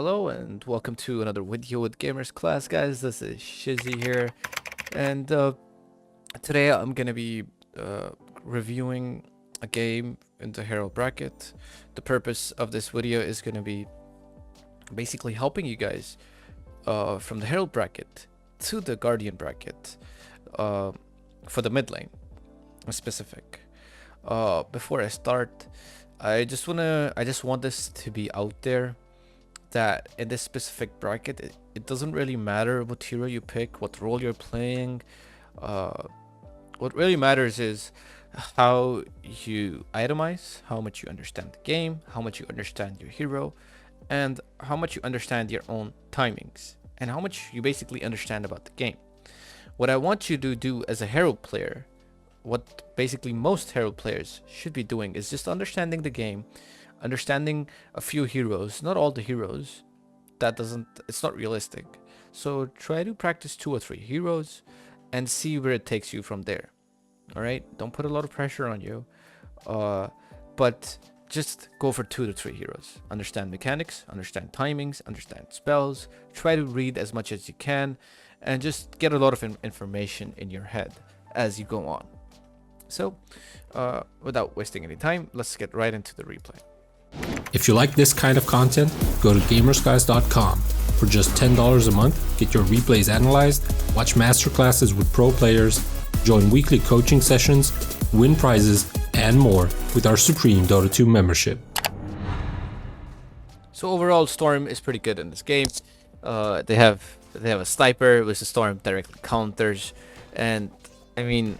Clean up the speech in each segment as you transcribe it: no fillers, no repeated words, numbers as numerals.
Hello and welcome to another video with Gamers Class, guys. This is Shizzy here, and today I'm gonna be reviewing a game in the Herald bracket. The purpose of this video is gonna be basically helping you guys from the Herald bracket to the Guardian bracket for the mid lane, specific. Before I start, I just want this to be out there that in this specific bracket, it doesn't really matter what hero you pick, what role you're playing. What really matters is how you itemize, how much you understand the game, how much you understand your hero, and how much you understand your own timings, and how much you basically understand about the game. What I want you to do as a Herald player, what basically most Herald players should be doing, is just understanding the game, understanding a few heroes, not all the heroes. It's not realistic. So try to practice 2 or 3 heroes and see where it takes you from there. All right, don't put a lot of pressure on you, but just go for 2 to 3 heroes. Understand mechanics, understand timings, understand spells. Try to read as much as you can, and just get a lot of information in your head as you go on. So, without wasting any time, let's get right into the replay. If you like this kind of content, go to gamersguys.com. For just $10 a month, get your replays analyzed, watch masterclasses with pro players, join weekly coaching sessions, win prizes, and more with our Supreme Dota 2 membership. So overall, Storm is pretty good in this game. They have a sniper, which the Storm directly counters, and I mean,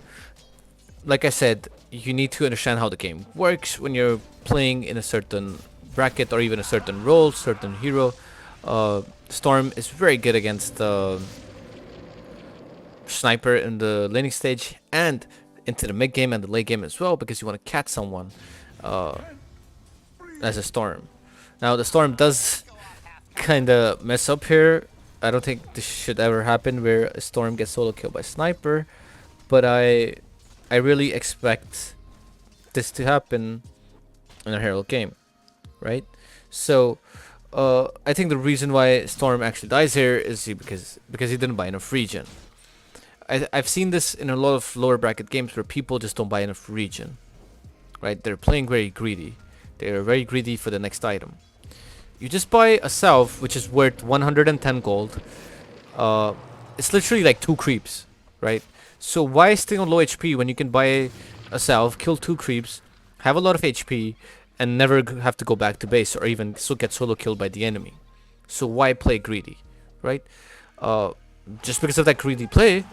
like I said, you need to understand how the game works when you're playing in a certain bracket or even a certain role, certain hero. Storm is very good against the sniper in the laning stage and into the mid game and the late game as well, because you want to catch someone as a Storm. Now the Storm does kind of mess up here. I don't think this should ever happen where a Storm gets solo killed by sniper, but I really expect this to happen in a Herald game, right? So I think the reason why Storm actually dies here is because he didn't buy enough regen. I've seen this in a lot of lower bracket games where people just don't buy enough regen, right? They're playing very greedy. They're very greedy for the next item. You just buy a salve, which is worth 110 gold. It's literally like 2 creeps, right? So why stay on low HP when you can buy a salve, kill 2 creeps, have a lot of HP, and never have to go back to base or even get solo killed by the enemy? So why play greedy, right? Just because of that greedy play,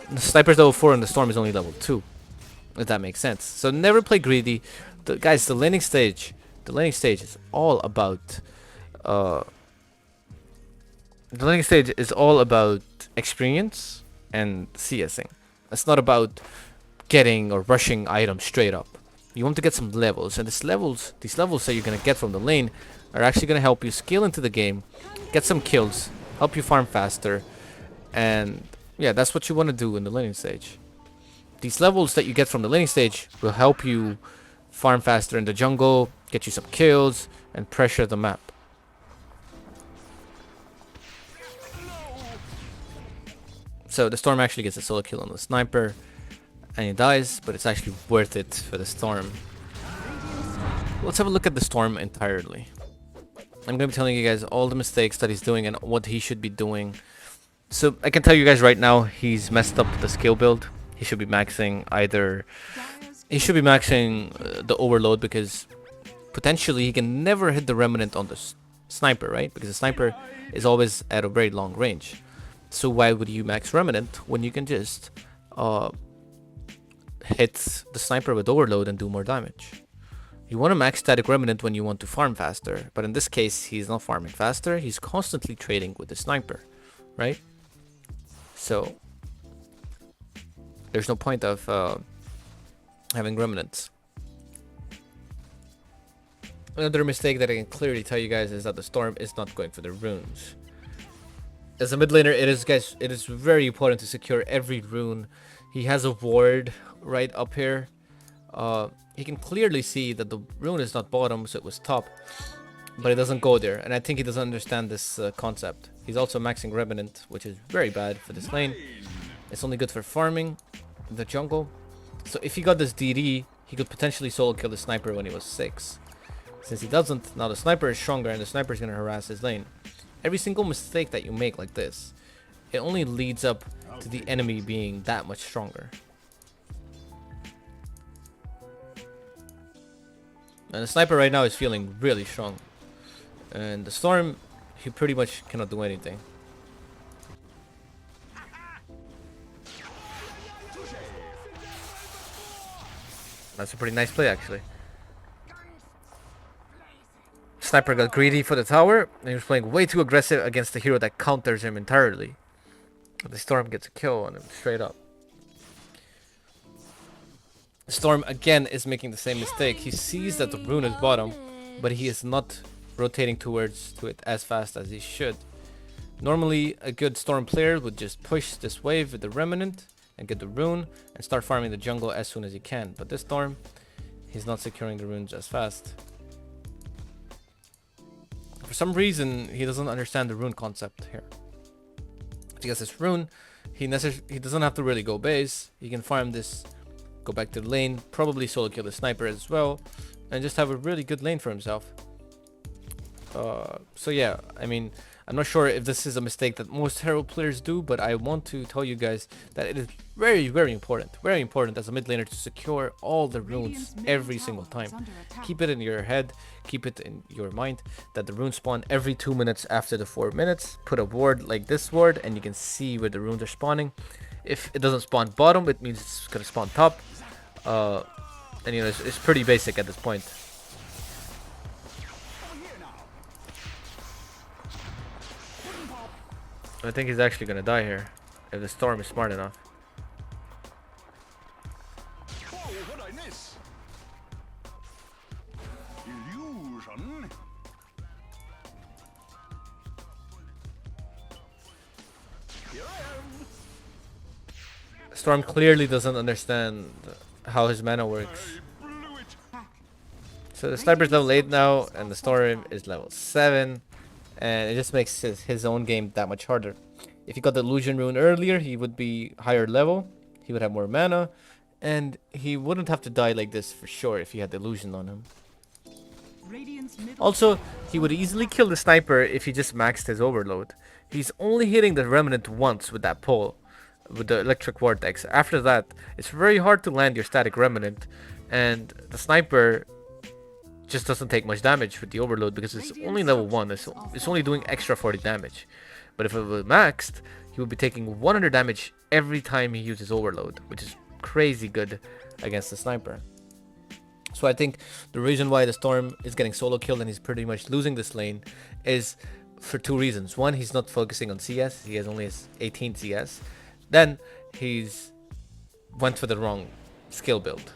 the sniper's level 4 and the Storm is only level 2. If that makes sense. So never play greedy. Guys, the laning stage is all about experience and CSing. It's not about getting or rushing items straight up. You want to get some levels, and these levels that you're gonna get from the lane are actually gonna help you scale into the game, get some kills, help you farm faster, and yeah, that's what you want to do in the laning stage. These levels that you get from the laning stage will help you farm faster in the jungle, get you some kills, and pressure the map. So the Storm actually gets a solo kill on the sniper, and he dies, but it's actually worth it for the Storm. Let's have a look at the Storm entirely. I'm going to be telling you guys all the mistakes that he's doing and what he should be doing. So I can tell you guys right now, he's messed up the skill build. He should be maxing the overload, because potentially he can never hit the remnant on the sniper, right? Because the sniper is always at a very long range. So why would you max remnant when you can just hit the sniper with overload and do more damage? You want to max static remnant when you want to farm faster, but in this case he's not farming faster, he's constantly trading with the sniper, right? So there's no point of having remnants. Another mistake that I can clearly tell you guys is that the Storm is not going for the runes. As a mid laner, it is very important to secure every rune. He has a ward right up here. He can clearly see that the rune is not bottom, so it was top. but he doesn't go there, and I think he doesn't understand this concept. He's also maxing Revenant, which is very bad for this lane. It's only good for farming the jungle. So if he got this DD, he could potentially solo kill the sniper when he was 6. Since he doesn't, now the sniper is stronger and the sniper is going to harass his lane. Every single mistake that you make like this, it only leads up to the enemy being that much stronger. And the sniper right now is feeling really strong. And the storm, he pretty much cannot do anything. That's a pretty nice play, actually. Sniper got greedy for the tower, and he was playing way too aggressive against the hero that counters him entirely. The Storm gets a kill on him straight up. The Storm again is making the same mistake. He sees that the rune is bottom, but he is not rotating towards it as fast as he should. Normally, a good Storm player would just push this wave with the Remnant and get the rune and start farming the jungle as soon as he can. But this Storm, he's not securing the runes as fast. For some reason, he doesn't understand the rune concept here. If he gets this rune, he doesn't have to really go base. He can farm this, go back to the lane, probably solo kill the sniper as well, and just have a really good lane for himself. So yeah, I mean, I'm not sure if this is a mistake that most Herald players do, but I want to tell you guys that it is very, very important as a mid laner to secure all the runes every single time. Keep it in your head, keep it in your mind that the runes spawn every 2 minutes after the 4 minutes. Put a ward like this ward and you can see where the runes are spawning. If it doesn't spawn bottom, it means it's gonna spawn top. And you know, it's pretty basic at this point. I think he's actually gonna die here if the Storm is smart enough. Storm clearly doesn't understand how his mana works. So the sniper's level 8 now, and the Storm is level 7. And it just makes his own game that much harder. If he got the illusion rune earlier, he would be higher level, he would have more mana, and he wouldn't have to die like this for sure if he had the illusion on him. Also, he would easily kill the sniper if he just maxed his overload. He's only hitting the remnant once with that pull, with the electric vortex. After that, it's very hard to land your static remnant, and the sniper just doesn't take much damage with the overload because it's only level 1. It's only doing extra 40 damage. But if it was maxed, he would be taking 100 damage every time he uses overload, which is crazy good against the sniper. So I think the reason why the Storm is getting solo killed and he's pretty much losing this lane is for 2 reasons. One, he's not focusing on CS. He has only 18 CS. Then he's went for the wrong skill build.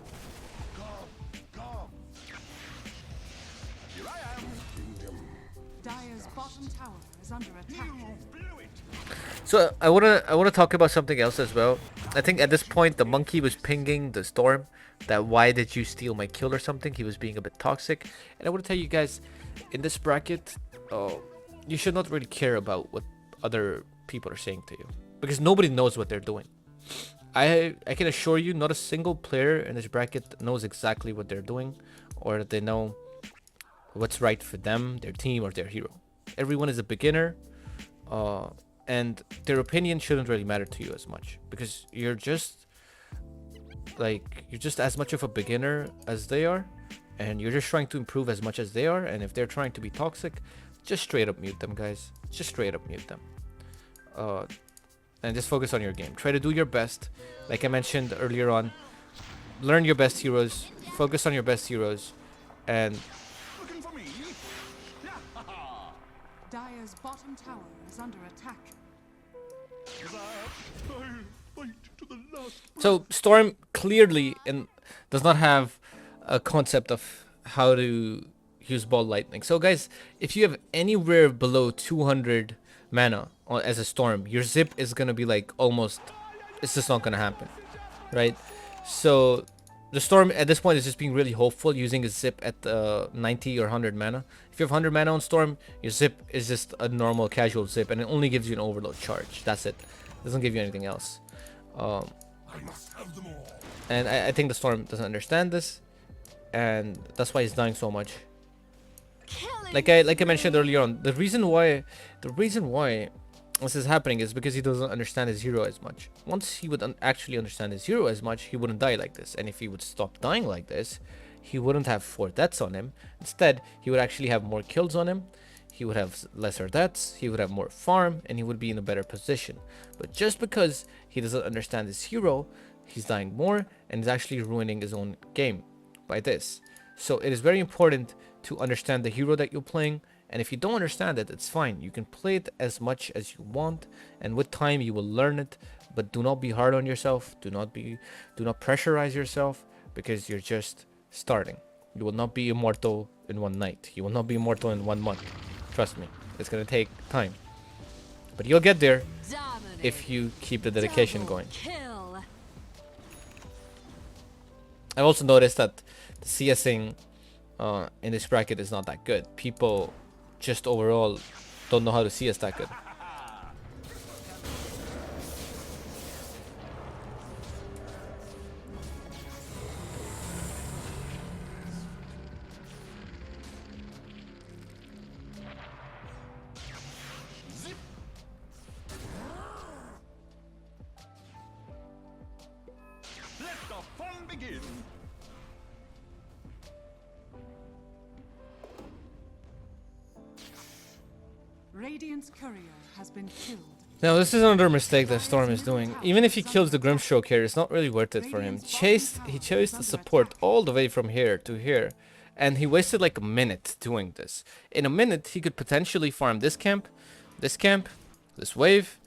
So I wanna talk about something else as well. I think at this point the monkey was pinging the Storm that why did you steal my kill or something. He was being a bit toxic, and I want to tell you guys in this bracket, you should not really care about what other people are saying to you because nobody knows what they're doing. I can assure you, not a single player in this bracket knows exactly what they're doing or that they know what's right for them, their team, or their hero. Everyone is a beginner. And their opinion shouldn't really matter to you as much because you're just as much of a beginner as they are, and you're just trying to improve as much as they are. And if they're trying to be toxic, just straight up mute them, guys. Just straight up mute them. And just focus on your game. Try to do your best. Like I mentioned earlier on, learn your best heroes, focus on your best heroes, and Dire's bottom tower is under attack. So Storm clearly does not have a concept of how to use ball lightning. So guys, if you have anywhere below 200 mana as a Storm, your zip is gonna be like almost, it's just not gonna happen, right? So The Storm at this point is just being really hopeful, using his zip at 90 or 100 mana. If you have 100 mana on Storm, your zip is just a normal casual zip, and it only gives you an overload charge. That's it. It doesn't give you anything else. And I think the Storm doesn't understand this, and that's why he's dying so much. Like I mentioned earlier on, the reason why this is happening is because he doesn't understand his hero as much. Once he would actually understand his hero as much, he wouldn't die like this. And if he would stop dying like this, he wouldn't have 4 deaths on him. Instead, he would actually have more kills on him. He would have lesser deaths. He would have more farm, and he would be in a better position. But just because he doesn't understand his hero, he's dying more, and is actually ruining his own game by this. So it is very important to understand the hero that you're playing. And if you don't understand it, it's fine. You can play it as much as you want, and with time you will learn it. But do not be hard on yourself. Do not pressurize yourself, because you're just starting. You will not be immortal in one night. You will not be immortal in 1 month. Trust me, it's gonna take time. But you'll get there if you keep the dedication going. I've also noticed that the CSing in this bracket is not that good. People just overall don't know how to CS that good. Let the fun begin. Radiant's courier has been killed. Now this is another mistake that Storm is doing. Even if he kills the Grimstroke here, it's not really worth it for him. He chose the support all the way from here to here, and he wasted like a minute doing this. In a minute, he could potentially farm this camp, this wave,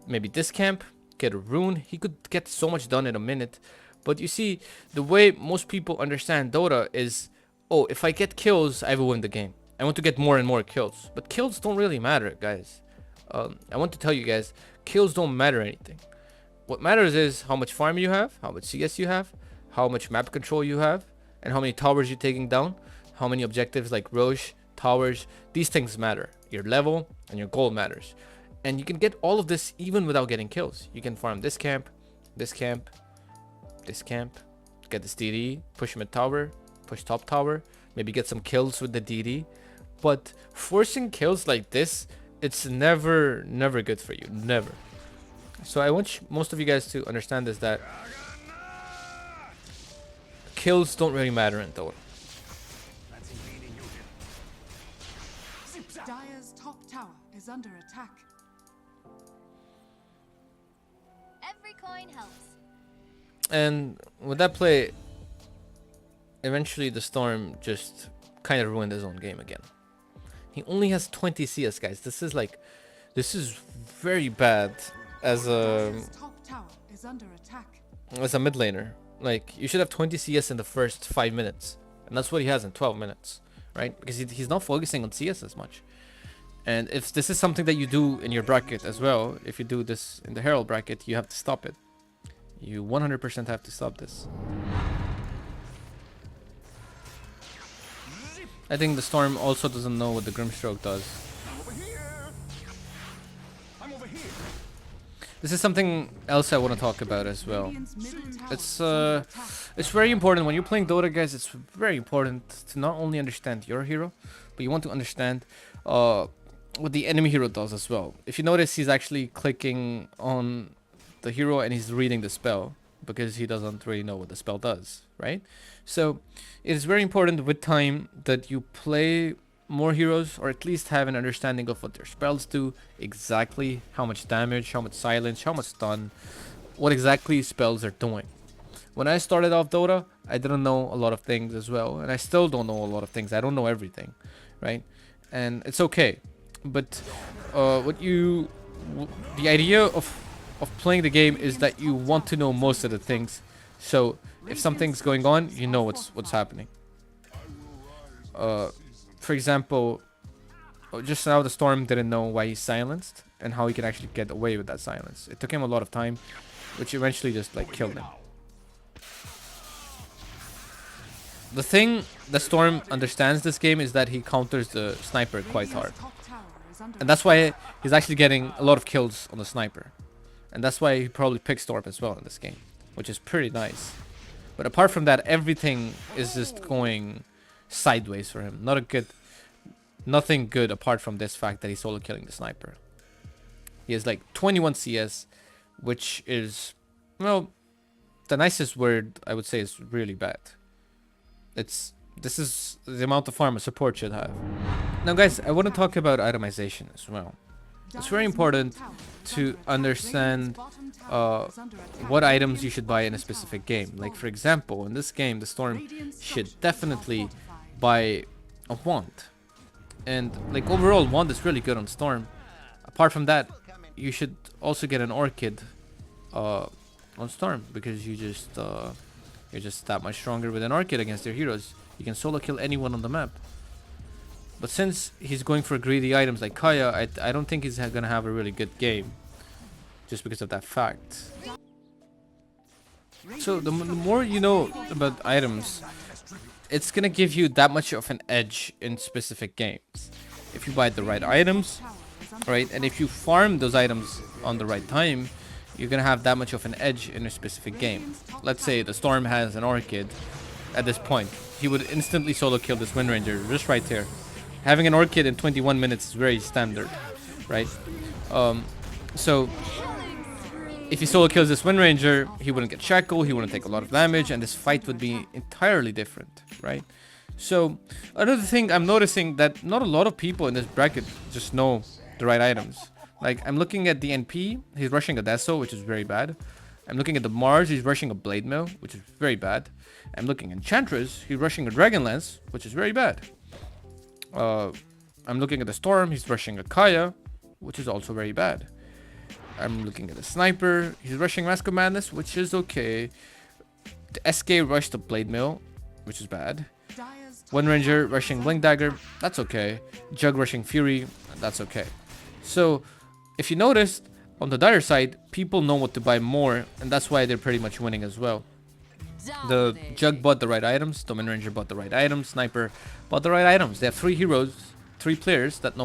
maybe this camp, get a rune. He could get so much done in a minute. But you see, the way most people understand Dota is, oh, if I get kills, I will win the game. I want to get more and more kills. But kills don't really matter, guys. I want to tell you guys, kills don't matter anything. What matters is how much farm you have, how much CS you have, how much map control you have, and how many towers you're taking down, how many objectives like Roche, towers, these things matter. Your level and your goal matters. And you can get all of this even without getting kills. You can farm this camp, this camp, this camp, get this DD, push mid tower, push top tower, maybe get some kills with the DD. But forcing kills like this, it's never good for you. Never. So I want most of you guys to understand is that kills don't really matter in Dota. Dire's top tower is under attack. Every coin helps. And with that play, eventually the Storm just kind of ruined his own game again. He only has 20 CS, guys. This is very bad as a Dire's top tower is under attack. mid laner. Like, you should have 20 CS in the first 5 minutes, and that's what he has in 12 minutes, right? Because he's not focusing on CS as much. And if this is something that you do in your bracket as well, if you do this in the Herald bracket, you have to stop it. You 100% have to stop this. I think the Storm also doesn't know what the Grimstroke does. Over here. I'm over here. This is something else I want to talk about as well. Radiant's middle tower is under attack. It's very important when you're playing Dota, guys. It's very important to not only understand your hero, but you want to understand what the enemy hero does as well. If you notice, he's actually clicking on the hero and he's reading the spell because he doesn't really know what the spell does, right? So it is very important with time that you play more heroes, or at least have an understanding of what their spells do, exactly how much damage, how much silence, how much stun, what exactly spells are doing. When I started off Dota, I didn't know a lot of things as well, and I still don't know a lot of things. I don't know everything, right? And it's okay. But the idea of playing the game is that you want to know most of the things. So if something's going on, you know what's happening. For example, just now the Storm didn't know why he's silenced and how he can actually get away with that silence. It took him a lot of time, which eventually just like killed him. The thing the Storm understands this game is that he counters the sniper quite hard. And that's why he's actually getting a lot of kills on the sniper. And that's why he probably picked Storm as well in this game, which is pretty nice. But apart from that, everything is just going sideways for him. Nothing good apart from this fact that he's solo killing the sniper. He has like 21 CS, which is, well, the nicest word I would say is really bad. This is the amount of farm a support should have. Now guys, I want to talk about itemization as well. It's very important to understand what items you should buy in a specific game. Like for example, in this game, the Storm should definitely buy a wand. And like overall, wand is really good on Storm. Apart from that, you should also get an orchid on Storm, because you're just that much stronger with an orchid against your heroes. You can solo kill anyone on the map. But since he's going for greedy items like Kaya, I don't think he's gonna have a really good game, just because of that fact. So the more you know about items, it's gonna give you that much of an edge in specific games. If you buy the right items, right, and if you farm those items on the right time, you're gonna have that much of an edge in a specific game. Let's say the Storm has an orchid at this point. He would instantly solo kill this Wind Ranger just right there. Having an orchid in 21 minutes is very standard, right? So if he solo kills this Wind Ranger, he wouldn't get shackle, he wouldn't take a lot of damage, and this fight would be entirely different, right? So another thing I'm noticing, that not a lot of people in this bracket just know the right items. Like I'm looking at the NP, he's rushing a Deso, which is very bad. I'm looking at the Mars, he's rushing a Blade Mill, which is very bad. I'm looking at Enchantress, he's rushing a Dragon Lance, which is very bad. I'm looking at the Storm, he's rushing a Kaya, which is also very bad. I'm looking at the Sniper, he's rushing Mask of Madness, which is okay. The SK rushed the Blade Mill, which is bad. Wind Ranger rushing Blink Dagger, that's okay. Jug rushing Fury, that's okay. So if you noticed, on the dire side, people know what to buy more, and that's why they're pretty much winning as well. The Jug bought the right items, the Wind Ranger bought the right items, Sniper bought the right items. They have 3 heroes, 3 players that know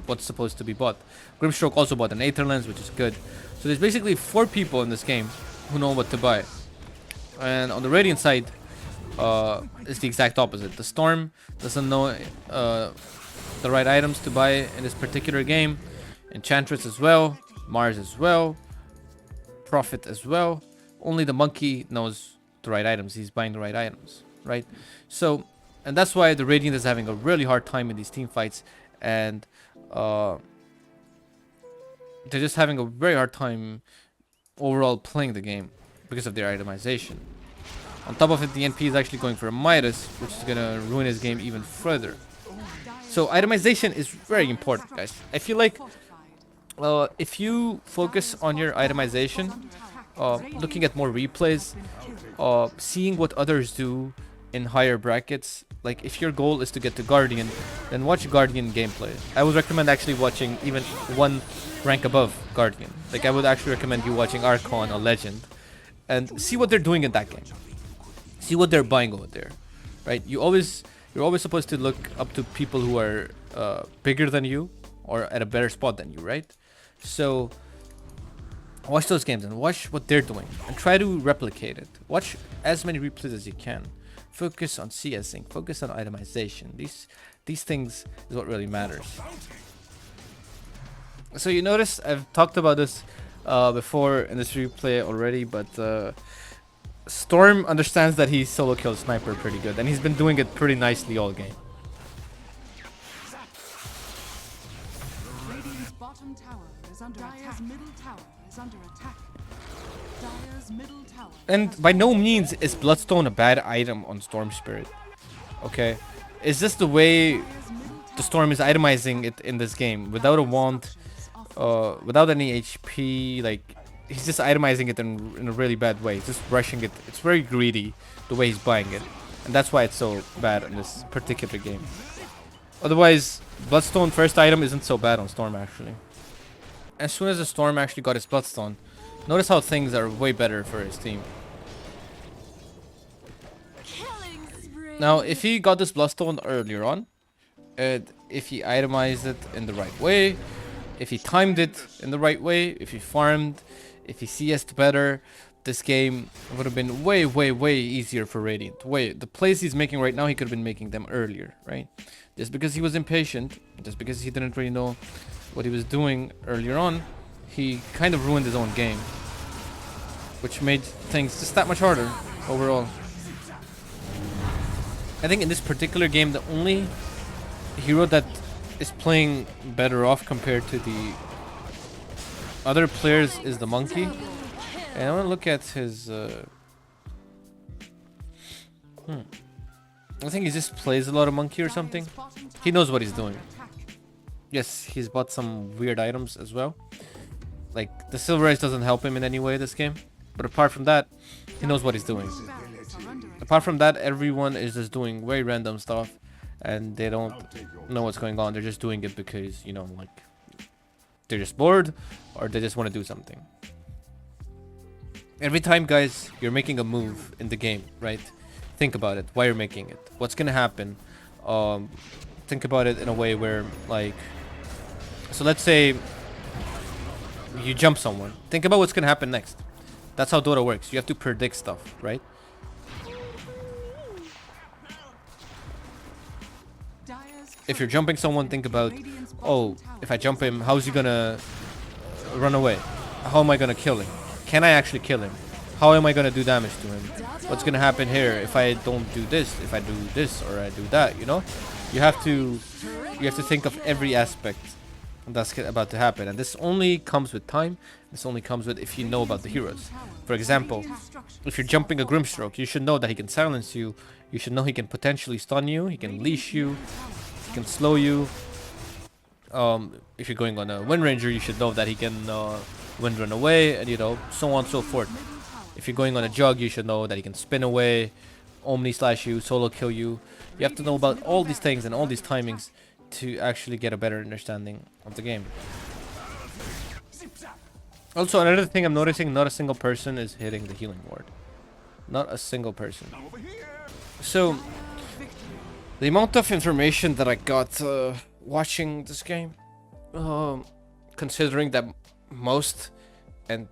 what's supposed to be bought. Grimstroke also bought an Aether Lens, which is good. So there's basically 4 people in this game who know what to buy. And on the Radiant side, it's the exact opposite. The Storm doesn't know the right items to buy in this particular game. Enchantress as well, Mars as well, Prophet as well. Only the Monkey knows the right items. He's buying the right items, right? So, and that's why the Radiant is having a really hard time in these team fights, and they're just having a very hard time overall playing the game because of their itemization. On top of it, the NP is actually going for a Midas, which is gonna ruin his game even further. So itemization is very important, guys. I feel like if you focus on your itemization, looking at more replays, seeing what others do in higher brackets, like if your goal is to get to Guardian, then watch Guardian gameplay. I would recommend actually watching even one rank above Guardian. Like I would actually recommend you watching Archon or Legend and see what they're doing in that game. See what they're buying over there, right? You're always supposed to look up to people who are bigger than you or at a better spot than you, right? So watch those games and watch what they're doing and try to replicate it. Watch as many replays as you can. Focus on CSing, focus on itemization. These things is what really matters. So you notice I've talked about this before in this replay already, but Storm understands that he solo kills Sniper pretty good, and he's been doing it pretty nicely all game. Radiant's bottom tower is under attack. Middle tower is under attack. Dire's middle tower. And by no means is Bloodstone a bad item on Storm Spirit. Okay, it's just the way the Storm is itemizing it in this game, without a wand, without any HP. Like he's just itemizing it in a really bad way. He's just rushing it. It's very greedy the way he's buying it, and that's why it's so bad in this particular game. Otherwise, Bloodstone first item isn't so bad on Storm actually. As soon as the Storm actually got his Bloodstone, notice how things are way better for his team. Killing spree. Now, if he got this Bloodstone earlier on, and if he itemized it in the right way, if he timed it in the right way, if he farmed, if he CS'd better, this game would have been way, way, way easier for Radiant. The plays he's making right now, he could have been making them earlier, right? Just because he was impatient, just because he didn't really know what he was doing earlier on, he kind of ruined his own game, which made things just that much harder overall. I think in this particular game, the only hero that is playing better off compared to the other players is the monkey. And I want to look at his I think he just plays a lot of monkey or something. He knows what he's doing. Yes, he's bought some weird items as well. Like the silver ice doesn't help him in any way this game, but apart from that, he knows what he's doing. Apart from that, everyone is just doing very random stuff and they don't know what's going on. They're just doing it because, you know, like they're just bored or they just want to do something. Every time, guys, you're making a move in the game, right? Think about it, why you're making it, what's gonna happen. Think about it in a way where, like, so let's say you jump someone. Think about what's gonna happen next. That's how Dota works. You have to predict stuff, right? If you're jumping someone, think about, oh, if I jump him, how's he gonna run away? How am I gonna kill him? Can I actually kill him? How am I gonna do damage to him? What's gonna happen here if I don't do this, if I do this or I do that, you know? You have to think of every aspect that's about to happen, and this only comes with time. This only comes with if you know about the heroes. For example, if you're jumping a Grimstroke, you should know that he can silence you. You should know he can potentially stun you, he can leash you, he can slow you. If you're going on a Wind Ranger, you should know that he can wind run away, and you know, so on and so forth. If you're going on a Jug, you should know that he can spin away, Omni slash you, solo kill you. You have to know about all these things and all these timings to actually get a better understanding of the game. Also, another thing I'm noticing, not a single person is hitting the healing ward. Not a single person. So, the amount of information that I got watching this game, considering that most and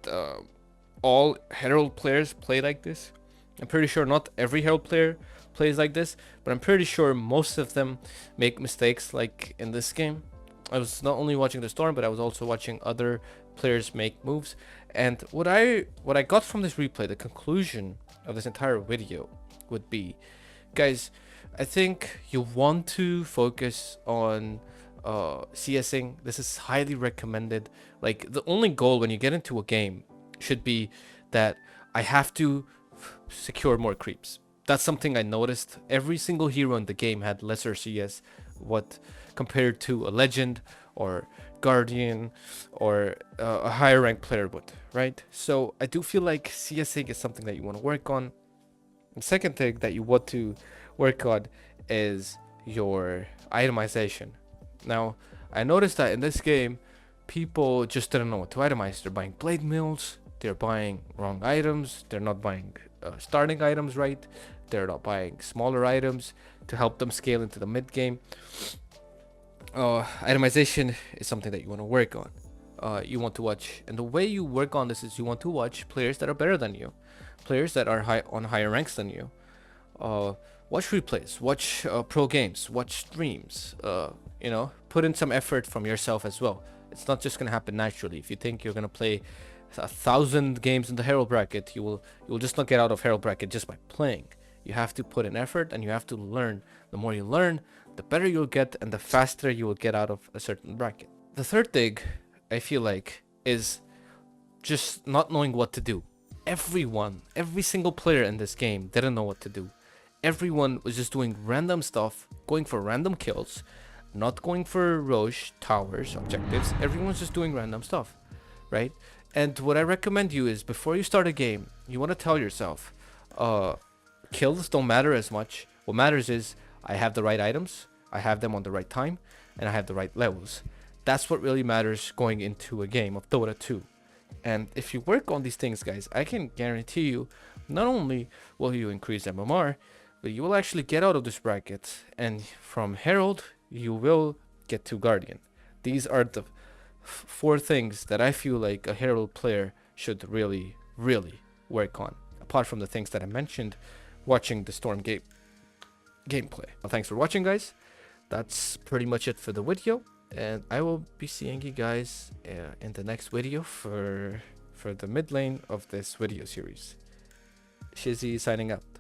all Herald players play like this. I'm pretty sure not every Herald player plays like this, but I'm pretty sure most of them make mistakes like in this game. I was not only watching the Storm, but I was also watching other players make moves. And what I got from this replay, the conclusion of this entire video would be, guys, I think you want to focus on CSing. This is highly recommended. Like, the only goal when you get into a game should be that I have to secure more creeps. That's something I noticed. Every single hero in the game had lesser CS compared to a legend or guardian or a higher ranked player would, right? So I do feel like CSing is something that you want to work on. The second thing that you want to work on is your itemization. Now, I noticed that in this game, people just didn't know what to itemize. They're buying blade mills, they're buying wrong items, they're not buying starting items right, they're not buying smaller items to help them scale into the mid game. Itemization is something that you want to work on. You want to watch, and the way you work on this is you want to watch players that are better than you, players that are on higher ranks than you. Watch replays, watch pro games, watch streams. You know, put in some effort from yourself as well. It's not just gonna happen naturally. If you think you're gonna play 1,000 games in the Herald bracket, you will just not get out of Herald bracket just by playing. You have to put in effort and you have to learn. The more you learn, the better you'll get and the faster you will get out of a certain bracket. The third thing I feel like is just not knowing what to do. Every single player in this game didn't know what to do. Everyone was just doing random stuff, going for random kills, not going for Roche, towers, objectives. Everyone's just doing random stuff, right? And what I recommend you is, before you start a game, you want to tell yourself, kills don't matter as much. What matters is I have the right items, I have them on the right time, and I have the right levels. That's what really matters going into a game of Dota 2. And if you work on these things, guys, I can guarantee you, not only will you increase MMR, but you will actually get out of this bracket, and from Herald you will get to Guardian. These are the four things that I feel like a Herald player should really work on, apart from the things that I mentioned watching the Storm gameplay. Well, thanks for watching, guys. That's pretty much it for the video, and I will be seeing you guys in the next video for the mid lane of this video series. Shizzy signing up.